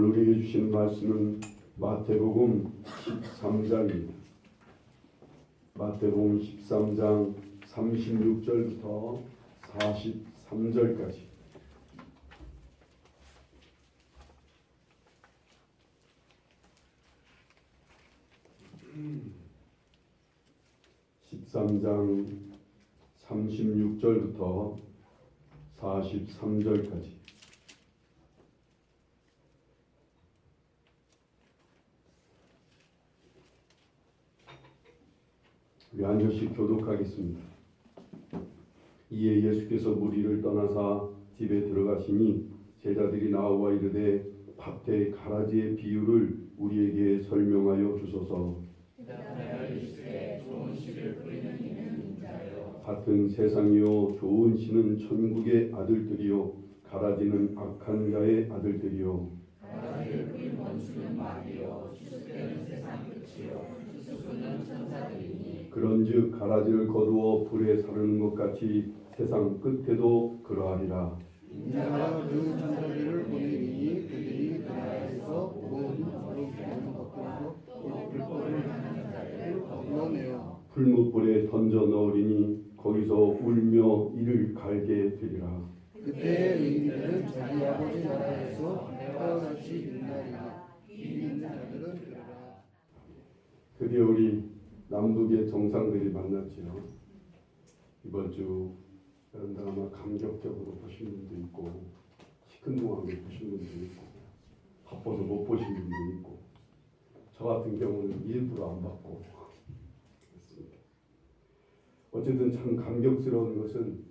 우리에게 주신 말씀은 마태복음 13장입니다. 마태복음 13장 36절부터 43절까지. (13장) 36절부터 43절까지. 우리 한 절씩 교독하겠습니다. 이에 예수께서 무리를 떠나사 집에 들어가시니 제자들이 나와 이르되 밭의 가라지의 비유를 우리에게 설명하여 주소서. 좋은 씨를 뿌리는 이는 인자요. 밭은 세상이요 좋은 씨는 천국의 아들들이요 가라지는 악한 자의 아들들이요. 가라지를 뿌린 원수는 마귀요 추수되는 세상 끝이요 추수꾼은 천사들이니 그런즉 가라지를 거두어 불에 사르는 것 같이 세상 끝에도 그러하리라. 인자가 그 천사들을 보내니 그들이 그 나라에서 온 거룩한 것과 또 불법을 하는 자들을 거두어내어 풀무불에 던져 넣으리니 거기서 울며 이를 갈게 되리라. 그때 의인들은 자기 아버지 나라에서 해와 같이 빛나리라. 이기는 자들은 그러라. 드디어 우리 남북의 정상들이 만났지요. 이번 주 여러분들 아마 감격적으로 보신 분도 있고 시큰둥하게 보신 분도 있고 바빠서 못 보신 분도 있고 저 같은 경우는 일부러 안 봤고 그렇습니다. 어쨌든 참 감격스러운 것은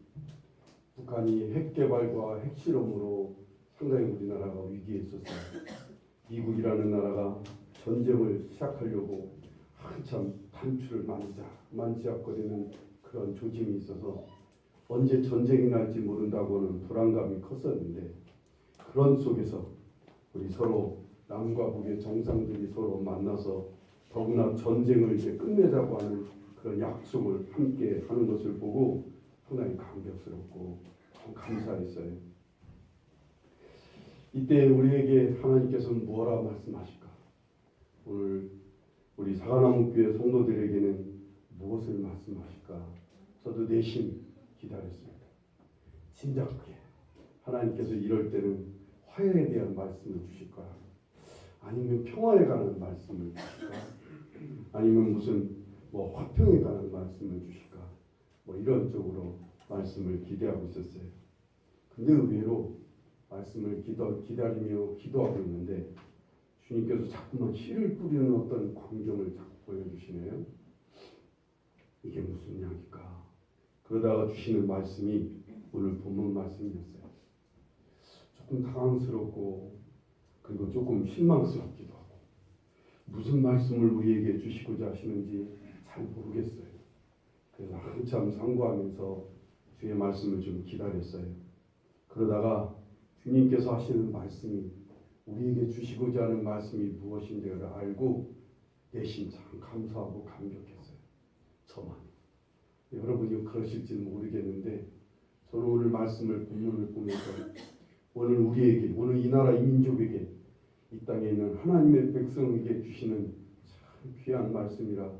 북한이 핵개발과 핵실험으로 상당히 우리나라가 위기에 있었어요. 미국이라는 나라가 전쟁을 시작하려고 한참 단추를 만지작거리는 그런 조짐이 있어서 언제 전쟁이 날지 모른다고는 불안감이 컸었는데 그런 속에서 우리 서로 남과 북의 정상들이 서로 만나서 더구나 전쟁을 이제 끝내자고 하는 그런 약속을 함께 하는 것을 보고 상당히 감격스럽고 참 감사했어요. 이때 우리에게 하나님께서는 뭐라 말씀하실까? 오늘 우리 사과나무교회 성도들에게는 무엇을 말씀하실까? 저도 내심 기다렸습니다. 진작에 하나님께서 이럴 때는 화해에 대한 말씀을 주실까? 아니면 평화에 관한 말씀을 주실까? 아니면 무슨 화평에 관한 말씀을 주실까? 이런 쪽으로 말씀을 기대하고 있었어요. 근데 의외로 말씀을 기다리며 기도하고 있는데 주님께서 자꾸만 씨를 뿌리는 어떤 광경을 자꾸 보여주시네요. 이게 무슨 이야기일까? 그러다가 주시는 말씀이 오늘 본문 말씀이었어요. 조금 당황스럽고 그리고 조금 실망스럽기도 하고 무슨 말씀을 우리에게 주시고자 하시는지 잘 모르겠어요. 그래서 한참 상고하면서 주의 말씀을 좀 기다렸어요. 그러다가 주님께서 하시는 말씀이 우리에게 주시고자 하는 말씀이 무엇인지를 알고 내심 참 감사하고 감격했어요. 저만. 여러분이 그러실지는 모르겠는데 저는 오늘 말씀을 본문을 보면서 오늘 우리에게 오늘 이 나라 이 민족에게 이 땅에 있는 하나님의 백성에게 주시는 참 귀한 말씀이라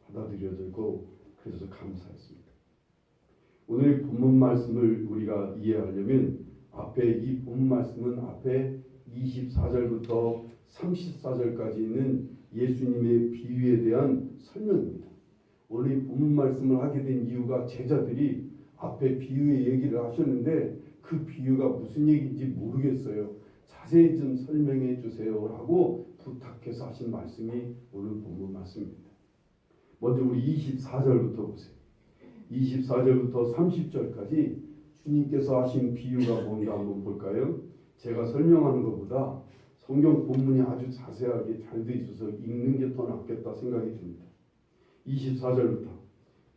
받아들여지고 그래서 감사했습니다. 오늘 본문 말씀을 우리가 이해하려면 앞에 이 본문 말씀은 앞에 24절부터 34절까지 있는 예수님의 비유에 대한 설명입니다. 오늘 이 본문 말씀을 하게 된 이유가 제자들이 앞에 비유의 얘기를 하셨는데 그 비유가 무슨 얘기인지 모르겠어요. 자세히 좀 설명해 주세요 라고 부탁해서 하신 말씀이 오늘 본문 말씀입니다. 먼저 우리 24절부터 보세요. 24절부터 30절까지 주님께서 하신 비유가 뭔가 한번 볼까요? 제가 설명하는 것보다 성경 본문이 아주 자세하게 잘 돼 있어서 읽는 게 더 낫겠다 생각이 듭니다. 24절부터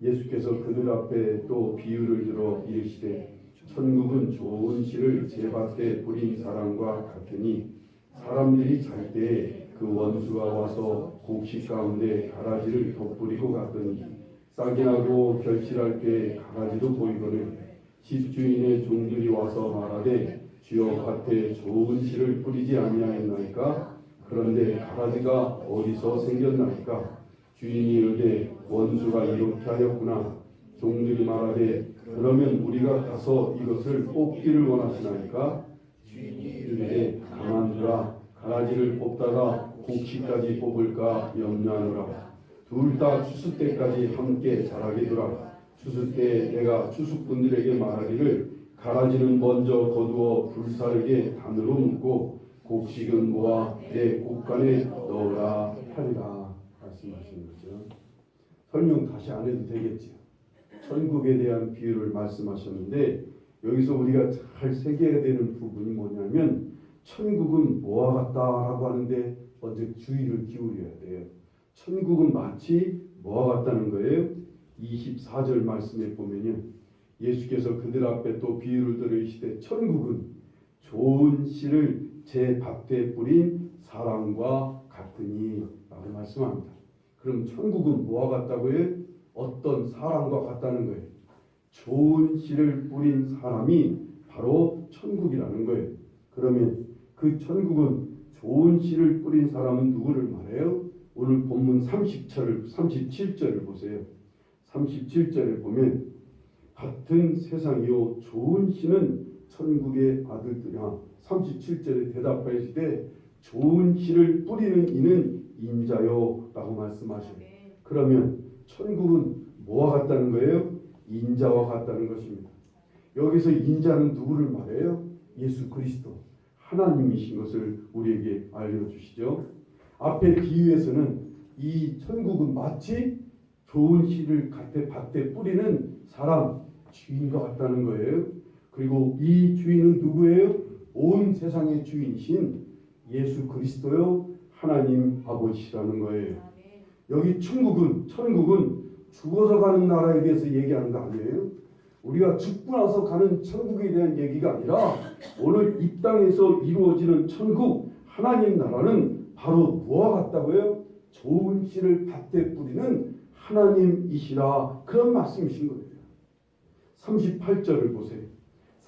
예수께서 그들 앞에 또 비유를 들어 이르시되 천국은 좋은 씨를 제 밭에 뿌린 사람과 같으니 사람들이 잘 때에 그 원수가 와서 곡식 가운데 가라지를 덧뿌리고 갔더니 싹이 나고 결실할 때 가라지도 보이거늘 집주인의 종들이 와서 말하되 주여 밭에 좋은 씨를 뿌리지 아니하였나이까? 그런데 가라지가 어디서 생겼나이까? 주인이 이르되 원수가 이렇게 하였구나. 종들이 말하되 그러면 우리가 가서 이것을 뽑기를 원하시나이까? 주인이 이르되 가만두라. 가라지를 뽑다가 곡식까지 뽑을까 염려하노라. 둘 다 추수 때까지 함께 자라게 두라. 추수 때 내가 추수꾼들에게 말하기를 가라지는 먼저 거두어 불사르게 단으로 묶고 곡식은 모아 내 곡간에 넣으라 하리라 말씀하시는 거죠. 설명 다시 안 해도 되겠죠. 천국에 대한 비유를 말씀하셨는데 여기서 우리가 잘 새겨야 되는 부분이 뭐냐면 천국은 뭐와 같다라고 하는데 먼저 주의를 기울여야 돼요. 천국은 마치 뭐와 같다는 거예요? 24절 말씀에 보면요. 예수께서 그들 앞에 또 비유를 들으시되 천국은 좋은 씨를 제 밭에 뿌린 사람과 같으니 라고 말씀합니다. 그럼 천국은 뭐와 같다고요? 어떤 사람과 같다는 거예요. 좋은 씨를 뿌린 사람이 바로 천국이라는 거예요. 그러면 그 천국은 좋은 씨를 뿌린 사람은 누구를 말해요? 오늘 본문 37절을 보세요. 37절에 보면 같은 세상이요 좋은 씨는 천국의 아들들이라 37절에 대답하시되 좋은 씨를 뿌리는 이는 인자요 라고 말씀하셔요. 그러면 천국은 뭐와 같다는 거예요? 인자와 같다는 것입니다. 여기서 인자는 누구를 말해요? 예수 그리스도 하나님이신 것을 우리에게 알려주시죠. 앞에 비유에서는 이 천국은 마치 좋은 씨를 밭에 뿌리는 사람 주인과 같다는 거예요. 그리고 이 주인은 누구예요? 온 세상의 주인이신 예수 그리스도요 하나님 아버지시라는 거예요. 여기 천국은 죽어서 가는 나라에 대해서 얘기하는 거 아니에요? 우리가 죽고 나서 가는 천국에 대한 얘기가 아니라 오늘 이 땅에서 이루어지는 천국 하나님 나라는 바로 뭐와 같다고요? 좋은 씨를 밭에 뿌리는 하나님이시라 그런 말씀이신 거예요. 38절을 보세요.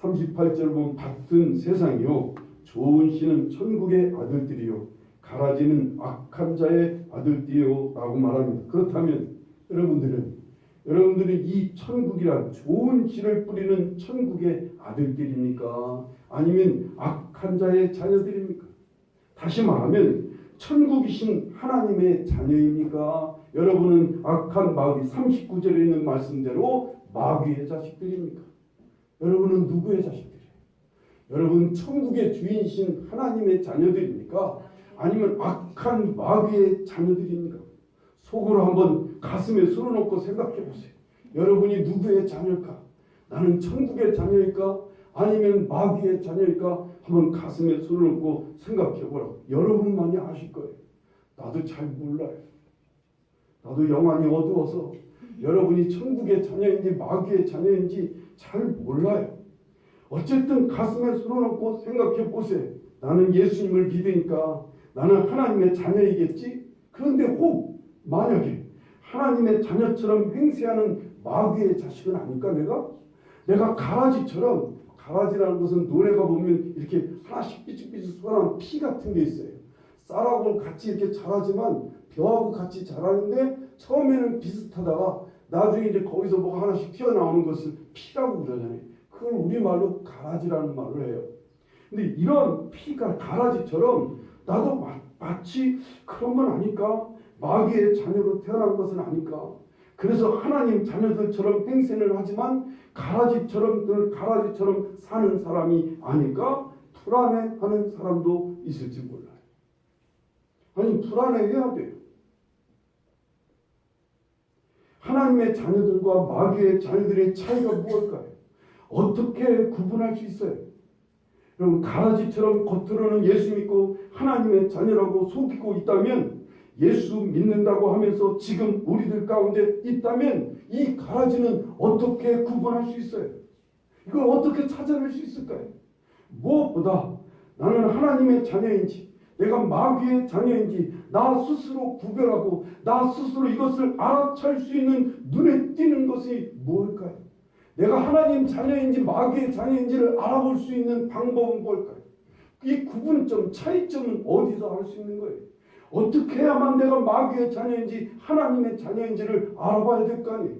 38절 보면 밭은 세상이요 좋은 씨는 천국의 아들들이요 가라지는 악한 자의 아들들이요 라고 말합니다. 그렇다면 여러분들은 이 천국이란 좋은 씨를 뿌리는 천국의 아들들입니까? 아니면 악한 자의 자녀들입니까? 다시 말하면 천국이신 하나님의 자녀입니까? 여러분은 악한 마귀 39절에 있는 말씀대로 마귀의 자식들입니까? 여러분은 누구의 자식들이에요? 여러분 천국의 주인이신 하나님의 자녀들입니까? 아니면 악한 마귀의 자녀들입니까? 속으로 한번 가슴에 손을 얹고 생각해 보세요. 여러분이 누구의 자녀일까? 나는 천국의 자녀일까? 아니면 마귀의 자녀일까? 한번 가슴에 손을 얹고 생각해 보라고. 여러분만이 아실 거예요. 나도 잘 몰라요. 나도 영안이 어두워서 여러분이 천국의 자녀인지 마귀의 자녀인지 잘 몰라요. 어쨌든 가슴에 손을 얹고 생각해 보세요. 나는 예수님을 믿으니까 나는 하나님의 자녀이겠지? 그런데 혹 만약에 하나님의 자녀처럼 행세하는 마귀의 자식은 아닐까 내가 가라지처럼 가라지라는 것은 노래가 보면 이렇게 하나씩 삐죽삐죽 쏟아나온 피 같은 게 있어요. 쌀하고 같이 이렇게 자라지만 벼하고 같이 자라는데 처음에는 비슷하다가 나중에 이제 거기서 뭐가 하나씩 튀어나오는 것을 피라고 그러잖아요. 그걸 우리말로 가라지라는 말을 해요. 근데 이런 피가 가라지처럼 나도 마치 그런 건 아닐까? 마귀의 자녀로 태어난 것은 아닐까? 그래서 하나님 자녀들처럼 행세를 하지만 가라지처럼 사는 사람이 아닐까? 불안해하는 사람도 있을지 몰라요. 아니 불안해해야 돼요. 하나님의 자녀들과 마귀의 자녀들의 차이가 무엇일까요? 어떻게 구분할 수 있어요? 여러분 가라지처럼 겉으로는 예수 믿고 하나님의 자녀라고 속이고 있다면 예수 믿는다고 하면서 지금 우리들 가운데 있다면 이 가라지는 어떻게 구분할 수 있어요? 이걸 어떻게 찾아낼 수 있을까요? 무엇보다 나는 하나님의 자녀인지 내가 마귀의 자녀인지 나 스스로 구별하고 나 스스로 이것을 알아챌 수 있는 눈에 띄는 것이 무엇일까요? 내가 하나님 자녀인지 마귀의 자녀인지를 알아볼 수 있는 방법은 뭘까요? 이 구분점, 차이점은 어디서 알 수 있는 거예요? 어떻게 해야만 내가 마귀의 자녀인지 하나님의 자녀인지를 알아봐야 될 거 아니에요?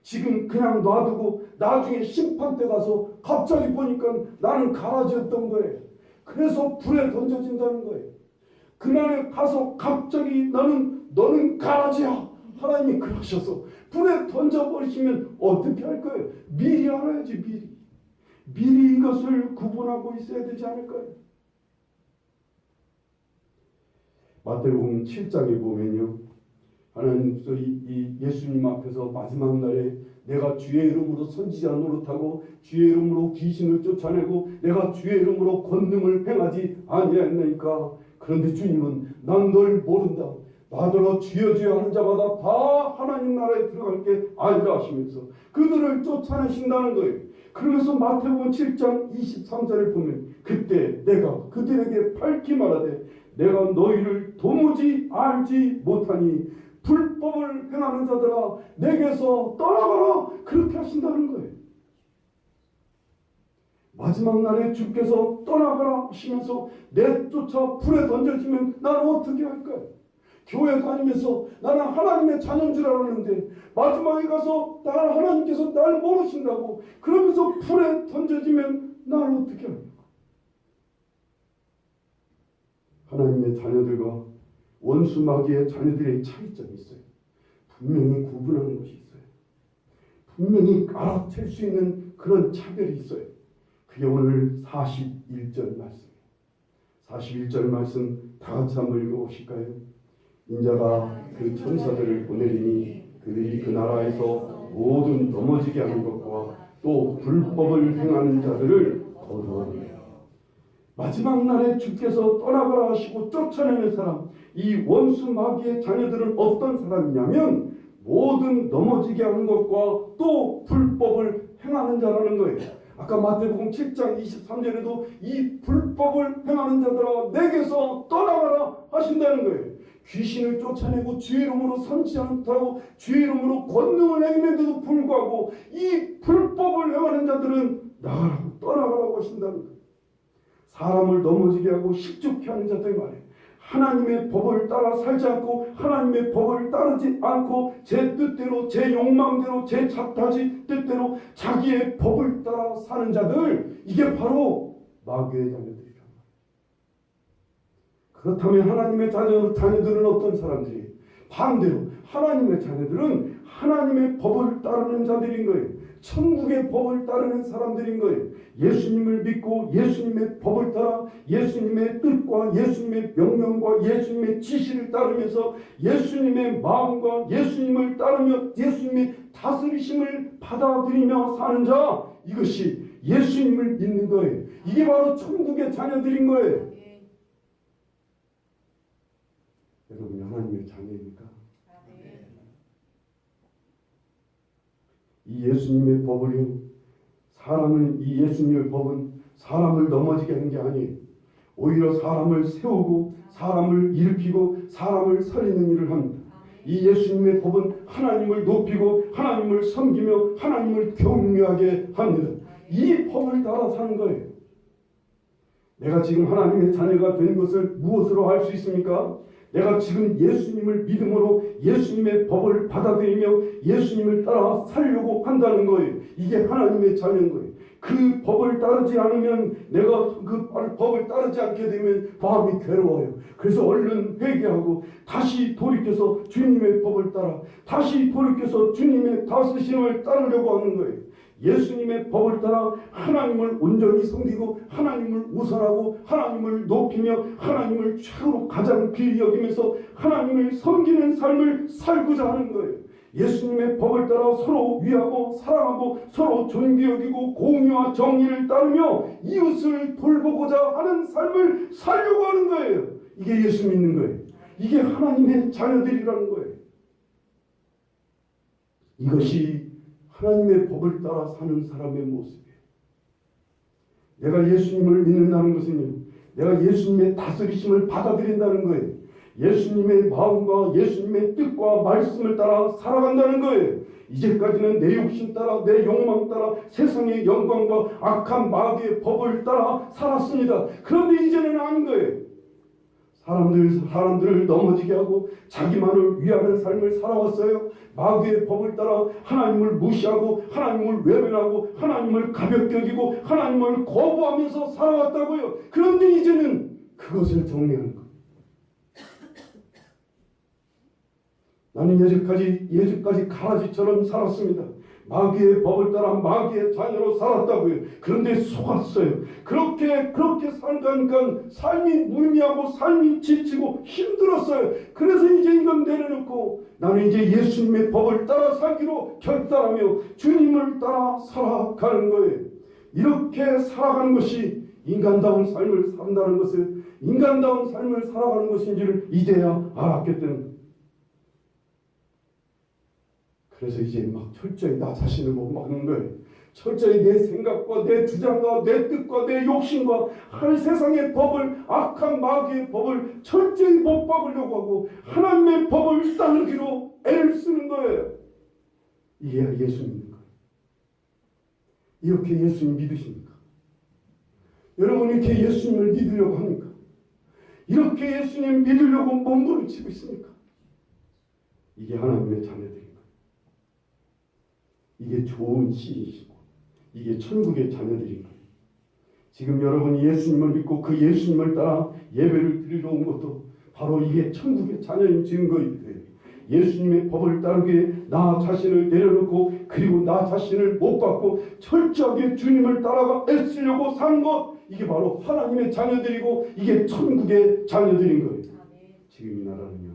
지금 그냥 놔두고 나중에 심판 때 가서 갑자기 보니까 나는 가라지였던 거예요. 그래서 불에 던져진다는 거예요. 그날에 가서 갑자기 너는 가라지야. 하나님이 그러셔서 불에 던져버리시면 어떻게 할 거예요? 미리 알아야지. 미리 이것을 구분하고 있어야 되지 않을까요? 마태복음 7장에 보면요, 하나님께서 이 예수님 앞에서 마지막 날에 내가 주의 이름으로 선지자 노릇하고 주의 이름으로 귀신을 쫓아내고 내가 주의 이름으로 권능을 행하지 아니하였나이까. 그런데 주님은 난 널 모른다. 나더러 주여 주여 하는 자마다 다 하나님 나라에 들어갈 게 아니라 하시면서 그들을 쫓아내신다는 거예요. 그러면서 마태복음 7장 23절에 보면 그때 내가 그들에게 밝히 말하되 내가 너희를 도무지 알지 못하니 불법을 행하는 자들아 내게서 떠나가라. 그렇게 하신다는 거예요. 마지막 날에 주께서 떠나가라 하시면서 내쫓아 불에 던져지면 나는 어떻게 할까요? 교회 다니면서 나는 하나님의 자녀인 줄 알았는데 마지막에 가서 하나님께서 날 모르신다고 그러면서 불에 던져지면 나는 어떻게 합니까? 하나님의 자녀들과 원수 마귀의 자녀들의 차이점이 있어요. 분명히 구분하는 것이 있어요. 분명히 알아챌 수 있는 그런 차별이 있어요. 그게 오늘 41절 말씀이에요. 41절 말씀 다 같이 한번 읽어보실까요? 인자가 그 천사들을 보내리니 그들이 그 나라에서 모든 넘어지게 하는 것과 또 불법을 행하는 자들을 거두어내요. 마지막 날에 주께서 떠나가라 하시고 쫓아내는 사람, 이 원수 마귀의 자녀들은 어떤 사람이냐면 모든 넘어지게 하는 것과 또 불법을 행하는 자라는 거예요. 아까 마태복음 7장 23절에도 이 불법을 행하는 자들아 내게서 떠나가라 하신다는 거예요. 귀신을 쫓아내고 주의 이름으로 선지자하고 주의 이름으로 권능을 행했는데도 불구하고 이 불법을 행하는 자들은 나가라고 떠나가라고 하신다는 거예요. 사람을 넘어지게 하고 식죽게 하는 자들 말이에요. 하나님의 법을 따라 살지 않고 하나님의 법을 따르지 않고 제 뜻대로 제 욕망대로 제 자타지 뜻대로 자기의 법을 따라 사는 자들, 이게 바로 마귀의 자녀들이란 말이에요. 그렇다면 하나님의 자녀들은 어떤 사람들이에요? 반대로 하나님의 자녀들은 하나님의 법을 따르는 자들인 거예요. 천국의 법을 따르는 사람들인 거예요. 예수님을 믿고 예수님의 법을 따라 예수님의 뜻과 예수님의 명령과 예수님의 지시를 따르면서 예수님의 마음과 예수님을 따르며 예수님의 다스리심을 받아들이며 사는 자, 이것이 예수님을 믿는 거예요. 이게 바로 천국의 자녀들인 거예요. 여러분이 하나님의 자녀입니까? 이 예수님의 법을요, 이 예수님의 법은 사람을 넘어지게 하는 게 아니에요. 오히려 사람을 세우고 사람을 일으키고 사람을 살리는 일을 합니다. 이 예수님의 법은 하나님을 높이고 하나님을 섬기며 하나님을 경외하게 합니다. 이 법을 따라 사는 거예요. 내가 지금 하나님의 자녀가 된 것을 무엇으로 알 수 있습니까? 내가 지금 예수님을 믿음으로 예수님의 법을 받아들이며 예수님을 따라 살려고 한다는 거예요. 이게 하나님의 자녀인 거예요. 그 법을 따르지 않으면 내가 그 법을 따르지 않게 되면 마음이 괴로워요. 그래서 얼른 회개하고 다시 돌이켜서 주님의 법을 따라 다시 돌이켜서 주님의 다스림을 따르려고 하는 거예요. 예수님의 법을 따라 하나님을 온전히 섬기고 하나님을 우선하고 하나님을 높이며 하나님을 최고로 가장 귀히 여기면서 하나님을 섬기는 삶을 살고자 하는 거예요. 예수님의 법을 따라 서로 위하고 사랑하고 서로 존귀 여기고 공의와 정의를 따르며 이웃을 돌보고자 하는 삶을 살려고 하는 거예요. 이게 예수 믿는 거예요. 이게 하나님의 자녀들이라는 거예요. 이것이 하나님의 법을 따라 사는 사람의 모습이에요. 내가 예수님을 믿는다는 것은요, 내가 예수님의 다스리심을 받아들인다는 거예요. 예수님의 마음과 예수님의 뜻과 말씀을 따라 살아간다는 거예요. 이제까지는 내 욕심 따라 내 욕망 따라 세상의 영광과 악한 마귀의 법을 따라 살았습니다. 그런데 이제는 아닌 거예요. 사람들을 넘어지게 하고 자기만을 위하는 삶을 살아왔어요. 마귀의 법을 따라 하나님을 무시하고 하나님을 외면하고 하나님을 가볍게 여기고 하나님을 거부하면서 살아왔다고요. 그런데 이제는 그것을 정리하는 거예요. 나는 예전까지 가라지처럼 살았습니다. 마귀의 법을 따라 마귀의 자녀로 살았다고요. 그런데 속았어요. 그렇게 살가니까 삶이 무의미하고 삶이 지치고 힘들었어요. 그래서 이제 이건 내려놓고 나는 이제 예수님의 법을 따라 살기로 결단하며 주님을 따라 살아가는 거예요. 이렇게 살아가는 것이 인간다운 삶을 산다는 것을, 인간다운 삶을 살아가는 것인지를 이제야 알았기 때문에, 그래서 이제 막 철저히 나 자신을 못 막는 거예요. 철저히 내 생각과 내 주장과 내 뜻과 내 욕심과 세상의 법을, 악한 마귀의 법을 철저히 못 박으려고 하고 하나님의 법을 따르기로 애를 쓰는 거예요. 이게 예수님입니까? 이렇게 예수님 믿으십니까? 여러분 이렇게 예수님을 믿으려고 합니까? 이렇게 예수님 믿으려고 몸부림치고 있습니까? 이게 하나님의 자녀들입니다. 이게 좋은 씨이시고 이게 천국의 자녀들인 거예요. 지금 여러분이 예수님을 믿고 그 예수님을 따라 예배를 드리러 온 것도 바로 이게 천국의 자녀인 증거입니다. 예수님의 법을 따르기에 나 자신을 내려놓고 그리고 나 자신을 못 받고 철저하게 주님을 따라가 애쓰려고 사는 것, 이게 바로 하나님의 자녀들이고 이게 천국의 자녀들인 거예요. 지금 이 나라는요,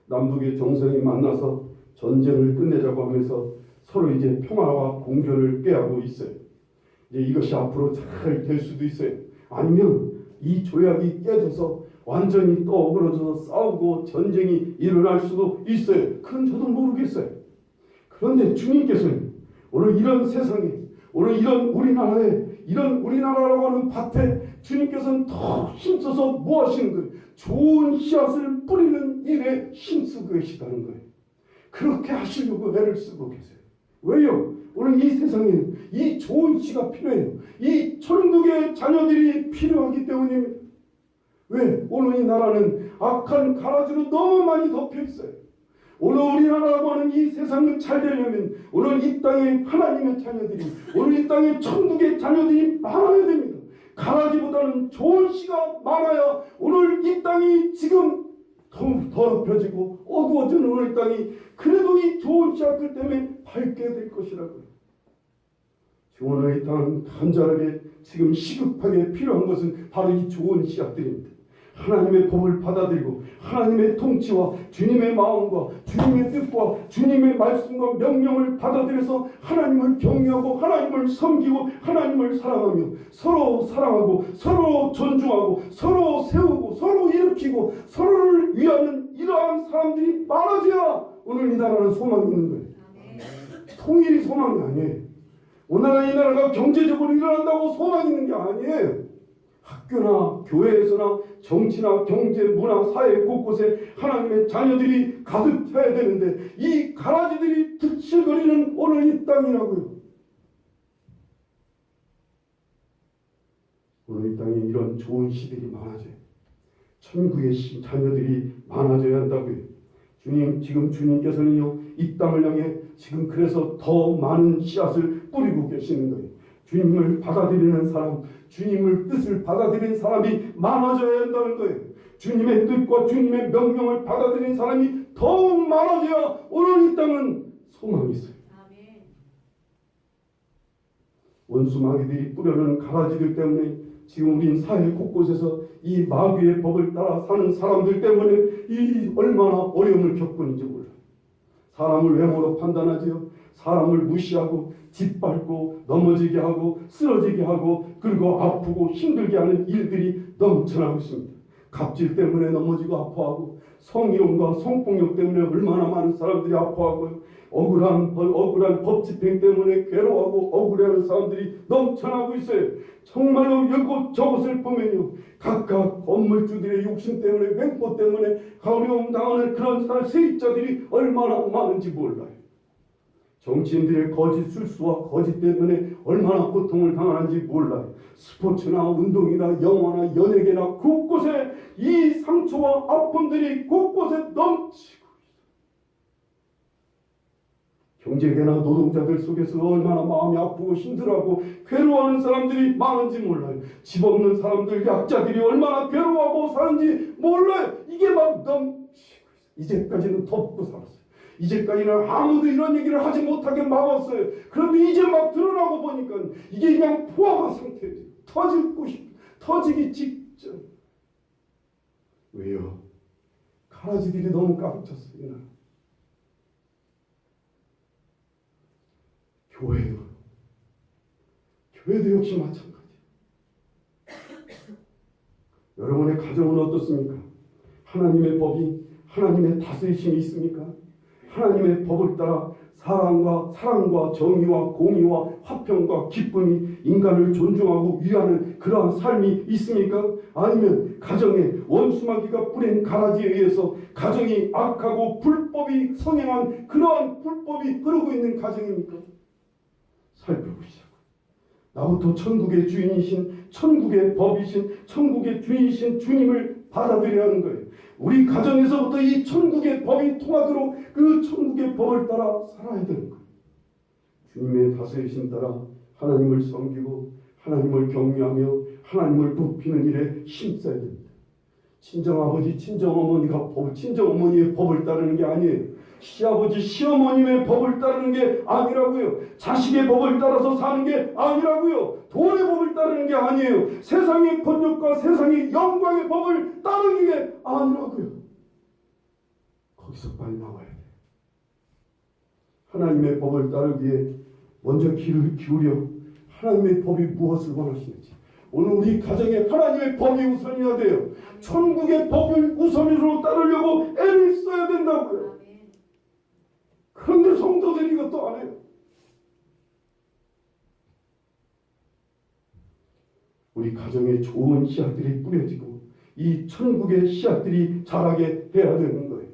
남북의 정상이 만나서 전쟁을 끝내자고 하면서 서로 이제 평화와 공존을 꾀하고 있어요. 이제 이것이 앞으로 잘 될 수도 있어요. 아니면 이 조약이 깨져서 완전히 또 어그러져서 싸우고 전쟁이 일어날 수도 있어요. 그건 저도 모르겠어요. 그런데 주님께서는 오늘 이런 세상에, 오늘 이런 우리나라에, 이런 우리나라라고 하는 밭에 주님께서는 더 힘써서 뭐 하시는 거예요? 좋은 씨앗을 뿌리는 일에 힘쓰고 계시다는 거예요. 그렇게 하시려고 애를 쓰고 계세요. 왜요? 오늘 이 세상에 이 좋은 씨가 필요해요. 이 천국의 자녀들이 필요하기 때문입니다. 왜? 오늘 이 나라는 악한 가라지로 너무 많이 덮여 있어요. 오늘 우리나라라고 하는 이 세상을 잘 되려면 오늘 이 땅에 하나님의 자녀들이, 오늘 이 땅에 천국의 자녀들이 많아야 됩니다. 가라지보다는 좋은 씨가 많아야 오늘 이 땅이 지금 더럽혀지고 어두워지는 오늘 땅이 그래도 이 좋은 씨앗들 때문에 밝게 될 것이라고요. 지금 오늘 이 땅은 간절하게 지금 시급하게 필요한 것은 바로 이 좋은 씨앗들입니다. 하나님의 법을 받아들이고 하나님의 통치와 주님의 마음과 주님의 뜻과 주님의 말씀과 명령을 받아들여서 하나님을 경외하고 하나님을 섬기고 하나님을 사랑하며 서로 사랑하고 서로 존중하고 서로 세우고 서로 일으키고 서로를 위하는 이러한 사람들이 많아져야 오늘 이 나라는 소망이 있는 거예요. 통일이 소망이 아니에요. 오늘 이 나라가 경제적으로 일어난다고 소망이 있는 게 아니에요. 학교나 교회에서나 정치나 경제, 문화, 사회 곳곳에 하나님의 자녀들이 가득 차야 되는데 이 가라지들이 득실거리는 오늘 이 땅이라고요. 오늘 이 땅에 이런 좋은 씨들이 많아져요. 천국의 자녀들이 많아져야 한다고요. 지금 주님께서는요, 이 땅을 향해 지금 그래서 더 많은 씨앗을 뿌리고 계시는 거예요. 주님을 받아들이는 사람, 주님의 뜻을 받아들이는 사람이 많아져야 한다는 거예요. 주님의 뜻과 주님의 명령을 받아들이는 사람이 더욱 많아져야 오늘 이 땅은 소망이 있어요. 원수 마귀들이 뿌려놓은 가라지들 때문에 지금 우린 사회 곳곳에서 이 마귀의 법을 따라 사는 사람들 때문에 이 얼마나 어려움을 겪고 있는지 몰라요. 사람을 외모로 판단하지요. 사람을 무시하고 짓밟고 넘어지게 하고 쓰러지게 하고 그리고 아프고 힘들게 하는 일들이 넘쳐나고 있습니다. 갑질 때문에 넘어지고 아파하고 성희롱과 성폭력 때문에 얼마나 많은 사람들이 아파하고요. 억울한 법 집행 때문에 괴로워하고 억울해하는 사람들이 넘쳐나고 있어요. 정말로 이곳 저곳을 보면요, 각각 건물주들의 욕심 때문에 횡포 때문에 어려움 당하는 그런 세입자들이 얼마나 많은지 몰라요. 정치인들의 거짓 술수와 거짓 때문에 얼마나 고통을 당하는지 몰라요. 스포츠나 운동이나 영화나 연예계나 곳곳에 이 상처와 아픔들이 곳곳에 넘치고 있어요. 경제계나 노동자들 속에서 얼마나 마음이 아프고 힘들어하고 괴로워하는 사람들이 많은지 몰라요. 집 없는 사람들, 약자들이 얼마나 괴로워하고 사는지 몰라요. 이게 막 넘치고 있어요. 이제까지는 덮고 살았어요. 이제까지는 아무도 이런 얘기를 하지 못하게 막았어요. 그런데 이제 막 드러나고 보니까 이게 그냥 포화가 상태예요. 터지기 직전. 왜요? 가라지들이 너무 깝쳤어요. 교회도 역시 마찬가지. 여러분의 가정은 어떻습니까? 하나님의 법이, 하나님의 다스리심이 있습니까? 하나님의 법을 따라 사랑과 정의와 공의와 화평과 기쁨이 인간을 존중하고 위하는 그러한 삶이 있습니까? 아니면 가정에 원수마귀가 뿌린 가라지에 의해서 가정이 악하고 불법이 성행한 그러한 불법이 흐르고 있는 가정입니까? 살펴보시자고. 나부터 천국의 주인이신, 천국의 법이신, 천국의 주인이신 주님을 받아들여야 하는 거예요. 우리 가정에서부터 이 천국의 법이 통하도록 그 천국의 법을 따라 살아야 되는 거예요. 주님의 다스리심 따라 하나님을 섬기고 하나님을 경외하며 하나님을 높이는 일에 힘써야 됩니다. 친정아버지, 친정어머니의 법을 따르는 게 아니에요. 시아버지, 시어머님의 법을 따르는 게 아니라고요. 자식의 법을 따라서 사는 게 아니라고요. 돈의 법을 따르는 게 아니에요. 세상의 권력과 세상의 영광의 법을 따르는 게 아니라고요. 거기서 빨리 나와야 돼요. 하나님의 법을 따르기 위해 먼저 귀를 기울여 하나님의 법이 무엇을 원하시는지. 오늘 우리 가정에 하나님의 법이 우선이어야 돼요. 천국의 법을 우선으로 따르려고 애를 써야 된다고요. 그런데 성도들이 이것도 안 해요. 우리 가정에 좋은 씨앗들이 뿌려지고 이 천국의 씨앗들이 자라게 해야 되는 거예요.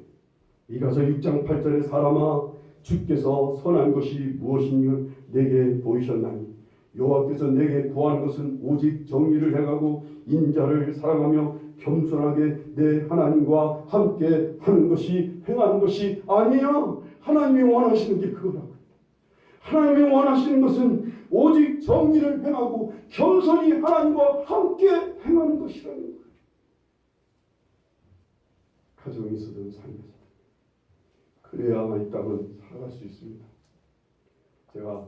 이가서 6장 8절에 사람아 주께서 선한 것이 무엇인지 내게 보이셨나니 여호와께서 내게 구하는 것은 오직 정의를 행하고 인자를 사랑하며 겸손하게 내 하나님과 함께 하는 것이 행하는 것이 아니야. 하나님이 원하시는 게 그거라고요. 하나님이 원하시는 것은 오직 정의를 행하고 겸손히 하나님과 함께 행하는 것이라는 거예요. 가정에서든 삶에서든 그래야만 이 땅은 살아갈 수 있습니다. 제가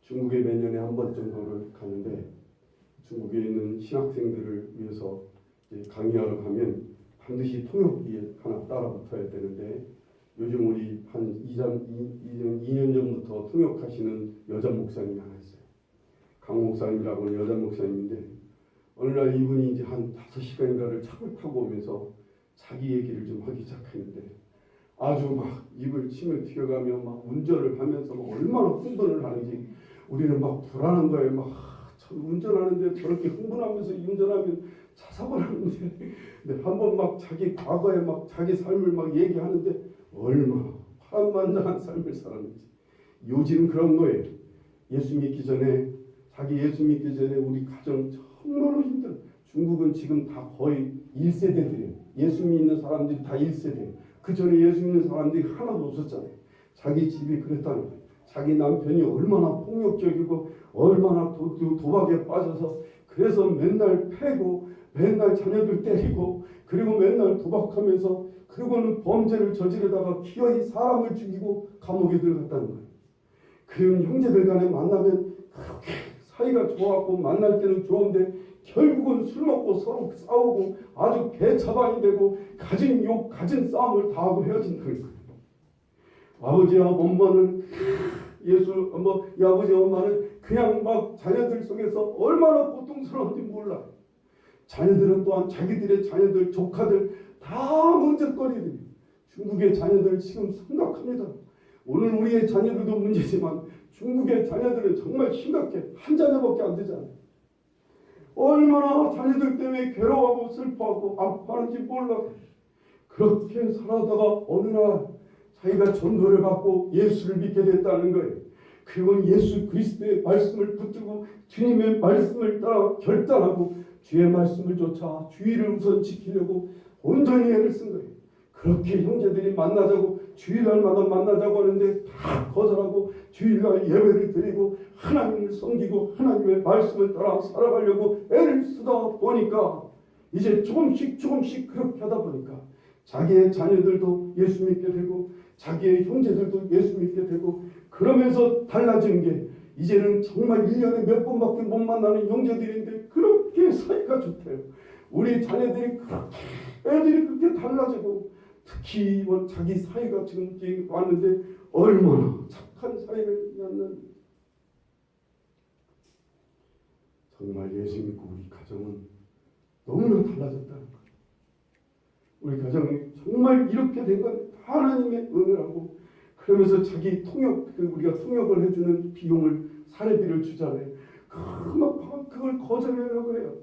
중국에 몇 년에 한 번 정도를 가는데 중국에 있는 신학생들을 위해서 강의하러 가면 반드시 통역이 하나 따라 붙어야 되는데 요즘 우리 한 2년 전부터 통역하시는 여자 목사님이 하나 있어요. 강 목사님이라고 하는 여자 목사님인데 어느 날 이분이 이제 한 5시간인가를 차를 타고 오면서 자기 얘기를 좀 하기 시작했는데 아주 막 입을 침을 튀어가며 막 운전을 하면서 막 얼마나 흥분을 하는지 우리는 막 불안한 거예요. 막 운전하는데 저렇게 흥분하면서 운전하면 차 사고 나는데 한번 막 자기 과거에 막 자기 삶을 막 얘기하는데 얼마나 파란만장한 삶을 살았는지. 요즘 그런 거예요. 예수 믿기 전에 우리 가정 정말로 힘들어. 중국은 지금 다 거의 1세대들이에요. 예수 믿는 사람들이 다 1세대예요. 그 전에 예수 믿는 사람들이 하나도 없었잖아요. 자기 집이 그랬다는 거예요. 자기 남편이 얼마나 폭력적이고 얼마나 도박에 빠져서 그래서 맨날 패고 맨날 자녀들 때리고 그리고 맨날 도박하면서 그리고는 범죄를 저지르다가 기어이 사람을 죽이고 감옥에 들어갔다는 거예요. 그런 형제들 간에 만나면 그렇게 사이가 좋았고 만날 때는 좋은데 결국은 술 먹고 서로 싸우고 아주 개차반이 되고 가진 욕, 가진 싸움을 다 하고 헤어진다는 거예요. 아버지와 엄마는 이 아버지와 엄마는 그냥 막 자녀들 속에서 얼마나 고통스러운지 몰라요. 자녀들은 또한 자기들의 자녀들, 조카들 다 문제거리들이. 중국의 자녀들 지금 심각합니다. 오늘 우리의 자녀들도 문제지만 중국의 자녀들은 정말 심각해. 한 자녀밖에 안 되잖아요. 얼마나 자녀들 때문에 괴로워하고 슬퍼하고 아파하는지 몰라. 그렇게 살아다가 어느 날 자기가 전도를 받고 예수를 믿게 됐다는 거예요. 그리고 예수 그리스도의 말씀을 붙들고 주님의 말씀을 따라 결단하고 주의 말씀을 쫓아 주의를 우선 지키려고 온전히 애를 쓴 거예요. 그렇게 형제들이 만나자고 주일날마다 만나자고 하는데 다 거절하고 주일날 예배를 드리고 하나님을 섬기고 하나님의 말씀을 따라 살아가려고 애를 쓰다 보니까 이제 조금씩 그렇게 하다 보니까 자기의 자녀들도 예수 믿게 되고 자기의 형제들도 예수 믿게 되고 그러면서 달라지는 게 이제는 정말 1년에 몇 번밖에 못 만나는 형제들인데 그렇게 사이가 좋대요. 우리 자녀들이 그렇게 애들이 그렇게 달라지고 특히 뭐 자기 사이가 지금 왔는데 얼마나 착한 사이를 낳는 정말 예수 믿고 우리 가정은 너무나 달라졌다는 거예요. 우리 가정이 정말 이렇게 된 건 하나님의 은혜라고 그러면서 자기 통역 우리가 통역을 해주는 비용을 사례비를 주잖아요. 그걸 거절하려고 해요.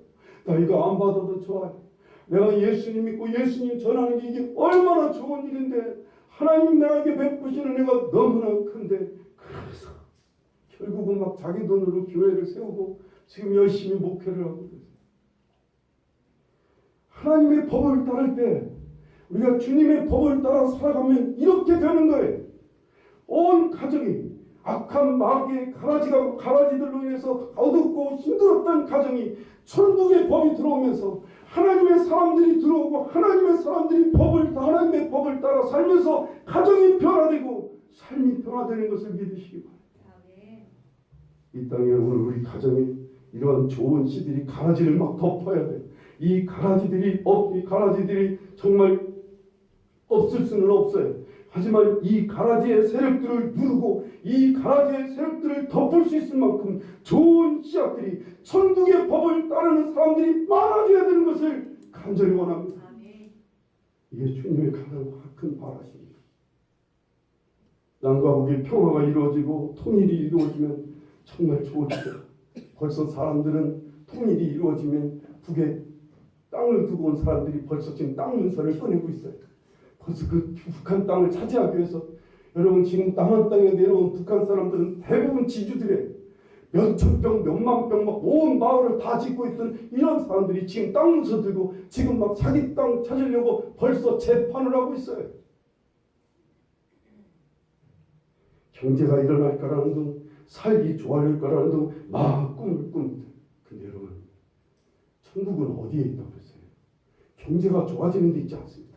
나 이거 안 받아도 좋아요. 내가 예수님 믿고 예수님 전하는 게 이게 얼마나 좋은 일인데 하나님 나에게 베푸시는 애가 너무나 큰데 그래서 결국은 막 자기 돈으로 교회를 세우고 지금 열심히 목회를 하고 있어요. 하나님의 법을 따를 때 우리가 주님의 법을 따라 살아가면 이렇게 되는 거예요. 온 가정이 악한 마귀의 가라지들로 인해서 어둡고 힘들었던 가정이 천국의 법이 들어오면서 하나님의 사람들이 들어오고 하나님의 사람들이 하나님의 법을 따라 살면서 가정이 변화되고 삶이 변화되는 것을 믿으시기 바랍니다. 이 땅에 오늘 우리 가정이 이런 좋은 씨들이 가라지를 막 덮어야 돼요. 이 가라지들이 정말 없을 수는 없어요. 하지만 이 가라지의 세력들을 누르고 이 가라지의 세력들을 덮을 수 있을 만큼 좋은 씨앗들이 천국의 법을 따르는 사람들이 많아져야 되는 것을 간절히 원합니다. 이게 주님의 가장 큰 바라십니다. 남과 북의 평화가 이루어지고 통일이 이루어지면 정말 좋을지도. 벌써 사람들은 통일이 이루어지면 북에 땅을 두고 온 사람들이 벌써 지금 땅 문서를 꺼내고 있어요. 벌써 그 북한 땅을 차지하기 위해서 여러분 지금 남한 땅에 내려온 북한 사람들은 대부분 지주들이에요. 몇천 병, 몇만 병 막 온 마을을 다 짓고 있던 이런 사람들이 지금 땅 문서 들고 지금 막 자기 땅 찾으려고 벌써 재판을 하고 있어요. 경제가 일어날 거라는 둥, 살기 좋아질 거라는 둥 막 꿈을 꿉니다. 근데 여러분 천국은 어디에 있다고 그랬어요? 경제가 좋아지는 데 있지 않습니다.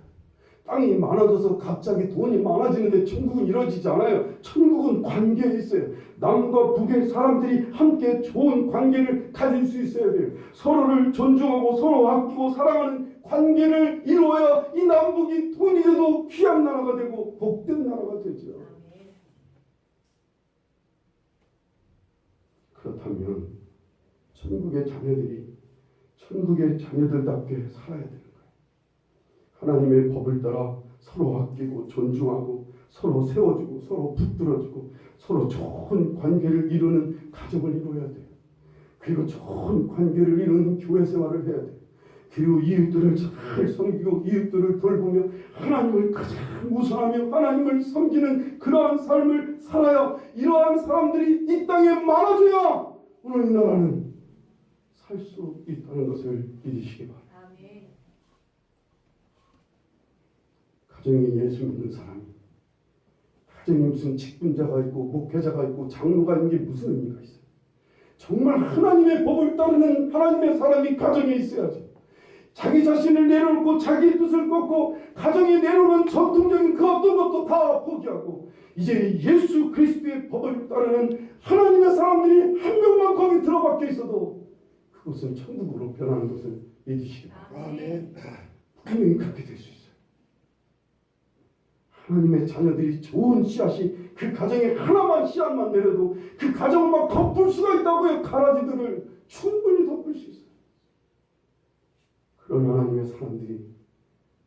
땅이 많아져서 갑자기 돈이 많아지는데 천국은 이루어지지 않아요. 천국은 관계에 있어요. 남과 북의 사람들이 함께 좋은 관계를 가질 수 있어야 돼요. 서로를 존중하고 서로 아끼고 사랑하는 관계를 이루어야 이 남북이 돈이 돼도 귀한 나라가 되고 복된 나라가 되죠. 그렇다면 천국의 자녀들답게 살아야 되는 거예요. 하나님의 법을 따라 서로 아끼고 존중하고 서로 세워주고 서로 붙들어주고 서로 좋은 관계를 이루는 가정을 이루어야 돼요. 그리고 좋은 관계를 이루는 교회 생활을 해야 돼요. 그리고 이웃들을 잘 섬기고 이웃들을 돌보며 하나님을 가장 우선하며 하나님을 섬기는 그러한 삶을 살아야 이러한 사람들이 이 땅에 많아져야 오늘 이 나라는 살 수 있다는 것을 믿으시기 바랍니다. 가정에 예수 믿는 사람이 가정에 무슨 직분자가 있고 목회자가 있고 장로가 있는 게 무슨 의미가 있어요? 정말 하나님의 법을 따르는 하나님의 사람이 가정에 있어야죠. 자기 자신을 내려놓고 자기 뜻을 꺾고 가정에 내려오는 전통적인 그 어떤 것도 다 포기하고 이제 예수 그리스도의 법을 따르는 하나님의 사람들이 한 명만 거기 들어박혀 있어도 그것은 천국으로 변하는 것을 믿으시기 바랍니다. 분명히 그렇게 될 수 있어요. 하나님의 자녀들이 좋은 씨앗이 그 가정에 하나만 씨앗만 내려도 그 가정을 막 덮을 수가 있다고요. 가라지들을 충분히 덮을 수 있어요. 그런 하나님의 사람들이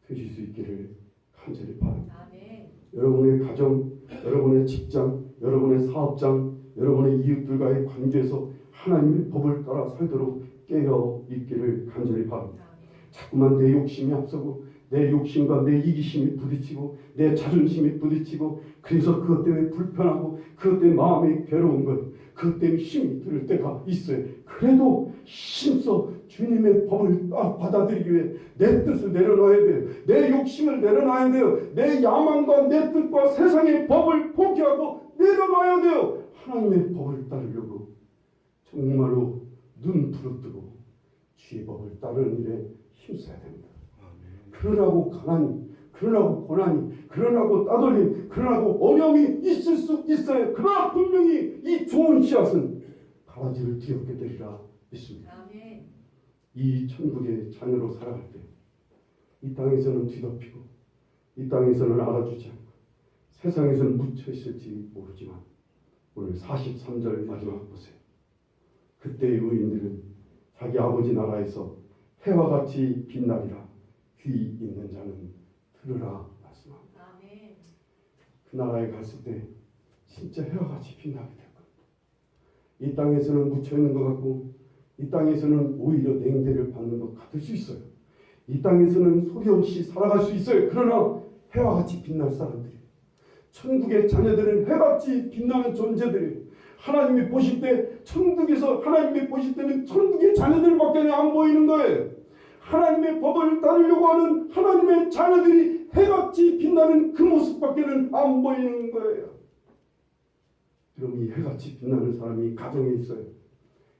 되실 수 있기를 간절히 바랍니다. 여러분의 가정, 여러분의 직장, 여러분의 사업장, 여러분의 이웃들과의 관계에서 하나님의 법을 따라 살도록 깨어 있기를 간절히 바랍니다. 자꾸만 내 욕심이 앞서고 내 욕심과 내 이기심이 부딪히고 내 자존심이 부딪히고 그래서 그것 때문에 불편하고 그것 때문에 마음이 괴로운 것 그것 때문에 힘이 들 때가 있어요. 그래도 힘써 주님의 법을 받아들이기 위해 내 뜻을 내려놔야 돼요. 내 욕심을 내려놔야 돼요. 내 야망과 내 뜻과 세상의 법을 포기하고 내려놔야 돼요. 하나님의 법을 따르려고 정말로 눈 부릅뜨고 주의 법을 따르는 일에 힘써야 됩니다. 그러라고 가난이, 그러라고 고난이, 그러라고 따돌림, 그러라고 어려움이 있을 수 있어요. 그러나 분명히 이 좋은 씨앗은 가라지를 뒤엎게 되리라 믿습니다. 아멘. 이 천국의 자녀로 살아갈 때 이 땅에서는 뒤덮이고 이 땅에서는 알아주지 않고 세상에서는 묻혀 있을지 모르지만 오늘 43절 마지막 보세요. 그때의 의인들은 자기 아버지 나라에서 해와 같이 빛나리라. 귀 있는 자는 들으라 말씀합니다. 아멘. 그 나라에 갔을 때 진짜 해와 같이 빛나게 될 겁니다. 이 땅에서는 묻혀있는 것 같고 이 땅에서는 오히려 냉대를 받는 것 같을 수 있어요. 이 땅에서는 소리 없이 살아갈 수 있어요. 그러나 해와 같이 빛날 사람들이에요. 천국의 자녀들은 해같이 빛나는 존재들이에요. 하나님이 보실 때 천국에서 하나님이 보실 때는 천국의 자녀들밖에 안 보이는 거예요. 하나님의 법을 따르려고 하는 하나님의 자녀들이 해같이 빛나는 그 모습밖에는 안 보이는 거예요. 그럼 이 해같이 빛나는 사람이 가정에 있어요.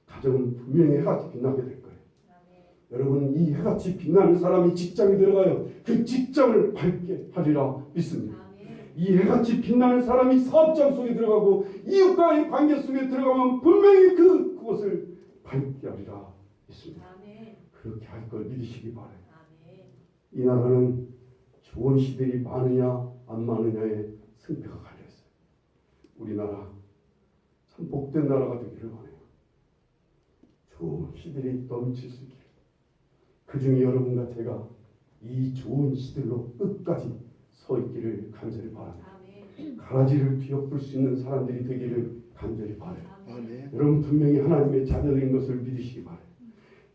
가정은 분명히 해같이 빛나게 될 거예요. 여러분 이 해같이 빛나는 사람이 직장에 들어가요. 그 직장을 밝게 하리라 믿습니다. 이 해같이 빛나는 사람이 사업장 속에 들어가고 이웃과의 관계 속에 들어가면 분명히 그것을 밝게 하리라 믿습니다. 그렇게 할 걸 믿으시기 바라요. 이 나라는 좋은 시들이 많으냐 안 많으냐에 승패가 갈려있어요. 우리나라 참 복된 나라가 되기를 원해요. 좋은 시들이 넘칠 수 있기를. 그 중에 여러분과 제가 이 좋은 시들로 끝까지 서 있기를 간절히 바랍니다. 가라지를 뒤엎을 수 있는 사람들이 되기를 간절히 바라요. 여러분 분명히 하나님의 자녀들인 것을 믿으시기 바라요.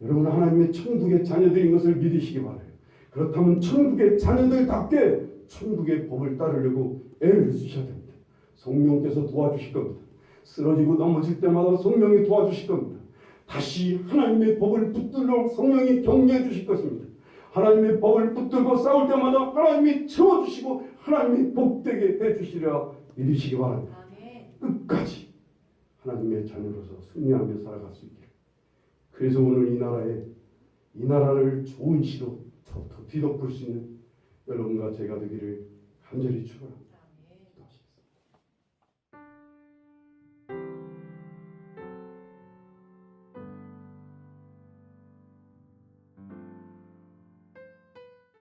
여러분 하나님의 천국의 자녀들인 것을 믿으시기 바라요. 그렇다면 천국의 자녀들답게 천국의 법을 따르려고 애를 쓰셔야 됩니다. 성령께서 도와주실 겁니다. 쓰러지고 넘어질 때마다 성령이 도와주실 겁니다. 다시 하나님의 법을 붙들러 성령이 격려해 주실 것입니다. 하나님의 법을 붙들고 싸울 때마다 하나님이 채워주시고 하나님이 복되게 해주시리라 믿으시기 바랍니다. 끝까지 하나님의 자녀로서 승리하며 살아갈 수 있기를. 그래서 오늘 이 나라를 좋은 시로 더 뒤덮을 수 있는 여러분과 제가 되기를 간절히 축원합니다.